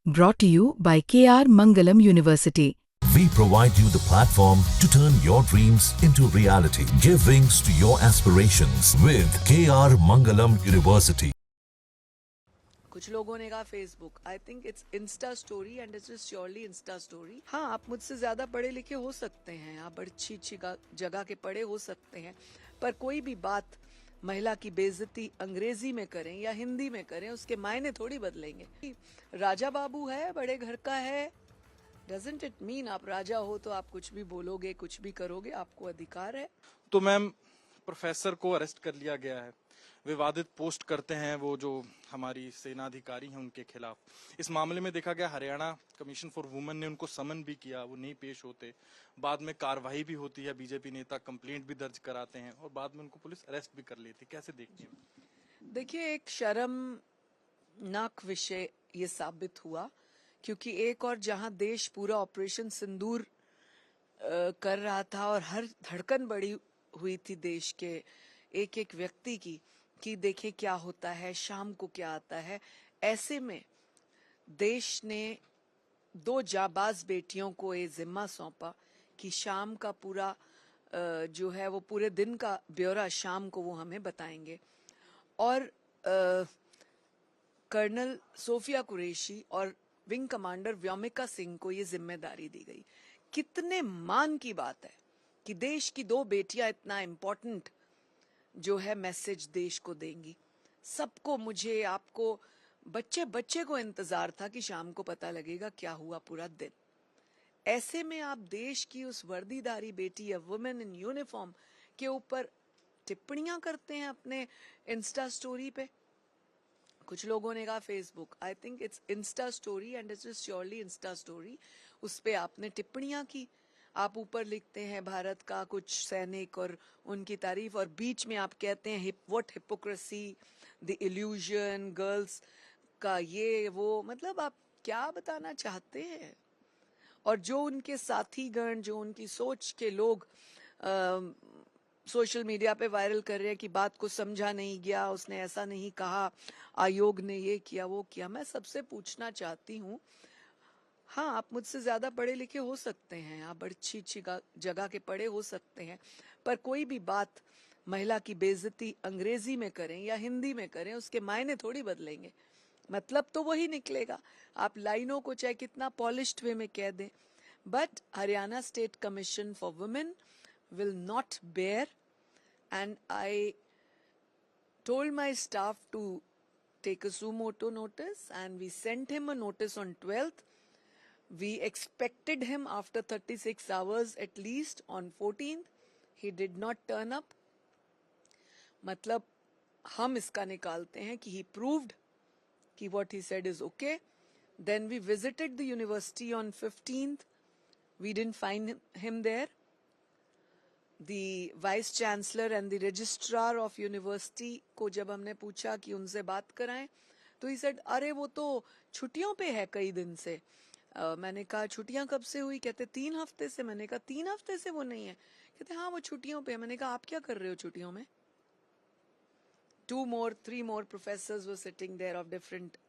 Brought to you by KR Mangalam University. We provide you the platform to turn your dreams into reality. Give wings to your aspirations with KR Mangalam University. कुछ लोगों ने कहा Facebook, I think it's Insta story and it's surely Insta story. हाँ, आप मुझसे ज्यादा पढ़े लिखे हो सकते हैं, आप बड़ी अच्छी अच्छी जगह के पढ़े हो सकते हैं, पर कोई भी बात महिला की बेइज्जती अंग्रेजी में करें या हिंदी में करें, उसके मायने थोड़ी बदलेंगे। राजा बाबू है, बड़े घर का है, डजंट इट मीन आप राजा हो तो आप कुछ भी बोलोगे, कुछ भी करोगे, आपको अधिकार है। तो मैम, प्रोफेसर को अरेस्ट कर लिया गया है। विवादित पोस्ट करते हैं वो जो हमारी सेनाधिकारी हैं उनके खिलाफ। इस मामले में देखा गया हरियाणा कमीशन फॉर वुमेन ने उनको समन भी किया, वो नहीं पेश होते, बाद में कार्रवाई भी होती है, बीजेपी नेता कंप्लेंट भी दर्ज कराते हैं और बाद में उनको पुलिस अरेस्ट भी कर लेती। कैसे देखती हैं? देखिए, एक शर्मनाक विषय ये साबित हुआ, क्योंकि एक और जहां देश पूरा ऑपरेशन सिंदूर कर रहा था और हर धड़कन बढ़ी हुई थी देश के एक एक व्यक्ति की कि देखें क्या होता है, शाम को क्या आता है, ऐसे में देश ने दो जाबाज बेटियों को ये जिम्मा सौंपा कि शाम का पूरा जो है वो पूरे दिन का ब्यौरा शाम को वो हमें बताएंगे। और कर्नल सोफिया कुरैशी और विंग कमांडर व्योमिका सिंह को ये जिम्मेदारी दी गई। कितने मान की बात है कि देश की दो बेटियां इतना इम्पोर्टेंट जो है मैसेज देश को देंगी। सबको, मुझे, आपको, बच्चे बच्चे को इंतजार था कि शाम को पता लगेगा क्या हुआ पूरा दिन। ऐसे में आप देश की उस वर्दीधारी बेटी या वुमेन इन यूनिफॉर्म के ऊपर टिप्पणियां करते हैं अपने इंस्टा स्टोरी पे। कुछ लोगों ने कहा Facebook, I think it's Insta story and it's surely Insta story. उस पे आपने टिप्पणियां की, आप ऊपर लिखते हैं भारत का कुछ सैनिक और उनकी तारीफ, और बीच में आप कहते हैं what hypocrisy, the illusion, girls का ये वो, मतलब आप क्या बताना चाहते हैं? और जो उनके साथी गण, जो उनकी सोच के लोग सोशल मीडिया पे वायरल कर रहे हैं कि बात को समझा नहीं गया, उसने ऐसा नहीं कहा, आयोग ने ये किया वो किया। मैं सबसे पूछना चाहती हूँ, हाँ, आप मुझसे ज्यादा पढ़े लिखे हो सकते हैं, आप बड़ी अच्छी अच्छी जगह के पढ़े हो सकते हैं, पर कोई भी बात महिला की बेइज्जती अंग्रेजी में करें या हिंदी में करें, उसके मायने थोड़ी बदलेंगे। मतलब तो वही निकलेगा, आप लाइनों को चाहे कितना पॉलिश्ड वे में कह दें। But Haryana state commission for women will not bear, and I told my staff to take a suo motu notice, and we sent him a notice on 12th. We expected him after 36 hours at least on 14th. He did not turn up. मतलब हम इसका निकालते हैं कि he proved कि what he said is okay. Then we visited the university on 15th. We didn't find him there. The vice chancellor and the registrar of university को जब हमने पूछा कि उनसे बात कराएं, तो he said, अरे वो तो छुट्टियों पे है कई दिन से। मैंने कहा छुट्टियां कब से हुई? कहते 3 हफ्ते से। मैंने कहा 3 हफ्ते से वो नहीं है? कहते हाँ वो छुट्टियों पे है। मैंने कहा आप क्या कर रहे हो छुट्टियों में? 3 more professors were sitting there of different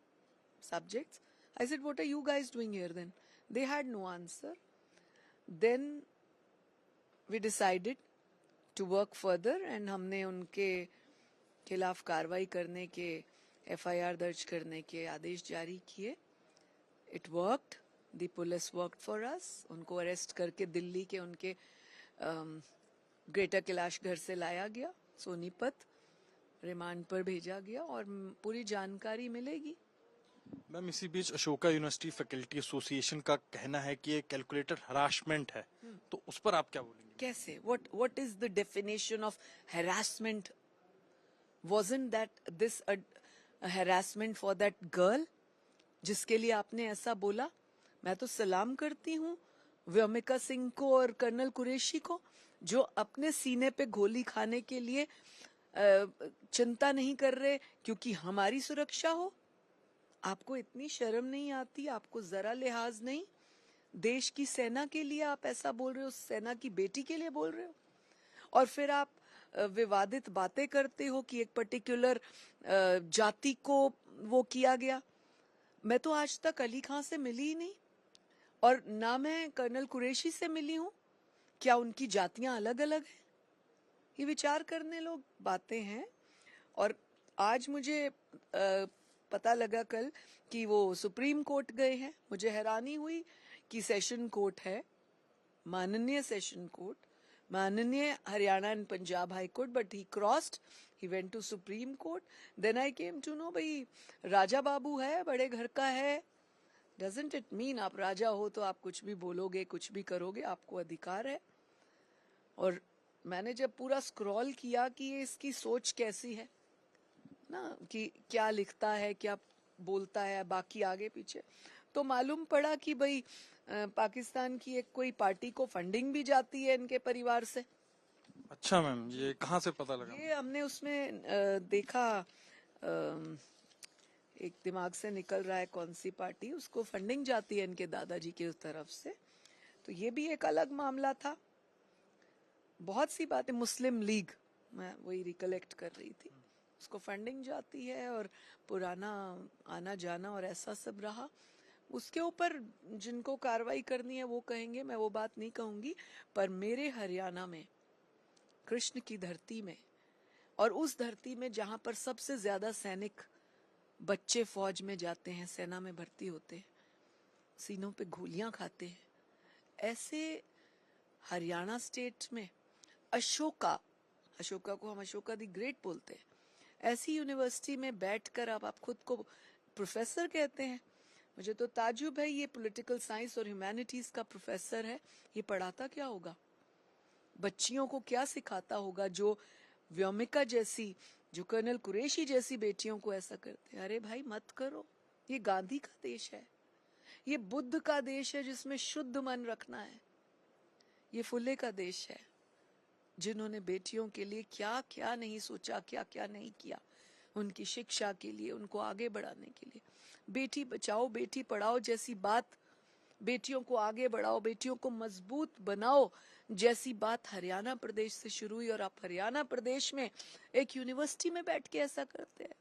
subjects. I said, what are you guys doing here then? They had no answer. Then we decided to work further and हमने उनके खिलाफ कार्रवाई करने के, FIR दर्ज करने के आदेश जारी किए। It worked. The police worked for us. उनको अरेस्ट करके दिल्ली के उनके ग्रेटर कैलाश घर से लाया गया, सोनीपत रिमांड पर भेजा गया और पूरी जानकारी मिलेगी। मैम, इसी बीच अशोका यूनिवर्सिटी फैकल्टी एसोसिएशन का कहना है कि ये कैलकुलेटर हरासमेंट है, तो उस पर आप क्या बोलेंगे? कैसे? what is the definition of harassment? Wasn't that this a harassment for that girl जिसके लिए आपने ऐसा बोला? मैं तो सलाम करती हूँ व्योमिका सिंह को और कर्नल कुरैशी को, जो अपने सीने पे गोली खाने के लिए चिंता नहीं कर रहे क्योंकि हमारी सुरक्षा हो। आपको इतनी शर्म नहीं आती? आपको जरा लिहाज नहीं? देश की सेना के लिए आप ऐसा बोल रहे हो, सेना की बेटी के लिए बोल रहे हो, और फिर आप विवादित बातें करते हो कि एक पर्टिकुलर जाति को वो किया गया। मैं तो आज तक अली खां से मिली ही नहीं, और ना मैं कर्नल कुरैशी से मिली हूँ। क्या उनकी जातियां अलग अलग हैं? ये विचार करने लोग बातें हैं। और आज मुझे पता लगा कल कि वो सुप्रीम कोर्ट गए हैं। मुझे हैरानी हुई कि सेशन कोर्ट है, माननीय सेशन कोर्ट, माननीय Haryana and Punjab high court, but he crossed, he went to supreme court. Then I came to know, भाई राजा बाबू है, बड़े घर का है। डजंट इट मीन आप राजा हो तो आप कुछ भी बोलोगे, कुछ भी करोगे, आपको अधिकार है। और मैंने जब पूरा स्क्रॉल किया कि ये इसकी सोच कैसी है ना, कि क्या लिखता है, क्या बोलता है, बाकी आगे पीछे, तो मालूम पड़ा कि भाई पाकिस्तान की एक कोई पार्टी को फंडिंग भी जाती है इनके परिवार से। अच्छा मैम, ये कहाँ से पता लगा? ये हमने उसमें देखा, एक दिमाग से निकल रहा है कौन सी पार्टी, उसको फंडिंग जाती है इनके दादाजी की तरफ से। तो ये भी एक अलग मामला था। बहुत सी बातें, मुस्लिम लीग, मैं वही रिकलेक्ट कर रही थी, उसको फंडिंग जाती है और पुराना आना जाना और ऐसा सब रहा। उसके ऊपर जिनको कार्रवाई करनी है वो कहेंगे, मैं वो बात नहीं कहूंगी। पर मेरे हरियाणा में, कृष्ण की धरती में, और उस धरती में जहां पर सबसे ज्यादा सैनिक बच्चे फौज में जाते हैं, सेना में भर्ती होते हैं, सीनों पे गोलियां खाते हैं, ऐसे हरियाणा स्टेट में अशोका को हम अशोका दी ग्रेट बोलते हैं, ऐसी यूनिवर्सिटी में बैठकर आप खुद को प्रोफेसर कहते हैं। मुझे तो ताजुब है, ये पॉलिटिकल साइंस और ह्यूमैनिटीज का प्रोफेसर है, ये पढ़ाता क्या होगा, बच्चियों को क्या सिखाता होगा, जो व्योमिका जैसी, जो कर्नल कुरैशी जैसी बेटियों को ऐसा करते हैं। अरे भाई मत करो, ये गांधी का देश है, ये बुद्ध का देश है जिसमें शुद्ध मन रखना है, ये फुले का देश है जिन्होंने बेटियों के लिए क्या क्या नहीं सोचा, क्या क्या नहीं किया, उनकी शिक्षा के लिए, उनको आगे बढ़ाने के लिए। बेटी बचाओ बेटी पढ़ाओ जैसी बात, बेटियों को आगे बढ़ाओ, बेटियों को मजबूत बनाओ जैसी बात हरियाणा प्रदेश से शुरू हुई, और आप हरियाणा प्रदेश में एक यूनिवर्सिटी में बैठ के ऐसा करते हैं,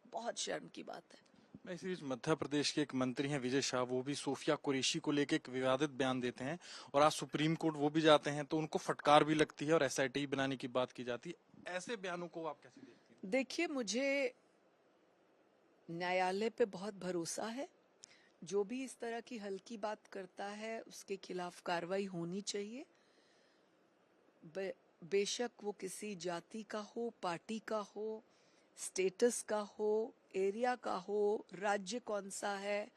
बहुत शर्म की बात है। इसी बीच मध्य प्रदेश के एक मंत्री हैं विजय शाह, वो भी सोफिया कुरैशी को लेकर एक विवादित बयान देते हैं और आज सुप्रीम कोर्ट वो भी जाते हैं, तो उनको फटकार भी लगती है और एसआईटी बनाने की बात की जाती है। ऐसे बयानों को आप कैसे देखती हैं? देखिए, मुझे न्यायालय पे बहुत भरोसा है। जो भी इस तरह की हल्की बात करता है उसके खिलाफ कार्रवाई होनी चाहिए। बेशक वो किसी जाति का हो, पार्टी का हो, स्टेटस का हो, एरिया का हो, राज्य कौन सा है,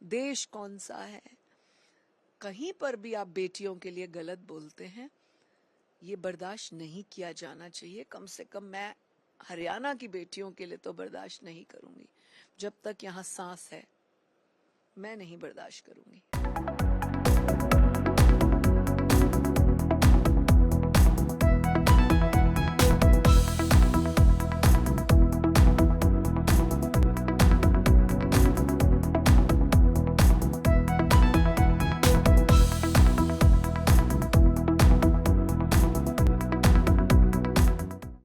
देश कौन सा है, कहीं पर भी आप बेटियों के लिए गलत बोलते हैं, ये बर्दाश्त नहीं किया जाना चाहिए। कम से कम मैं हरियाणा की बेटियों के लिए तो बर्दाश्त नहीं करूंगी। जब तक यहाँ सांस है मैं नहीं बर्दाश्त करूंगी।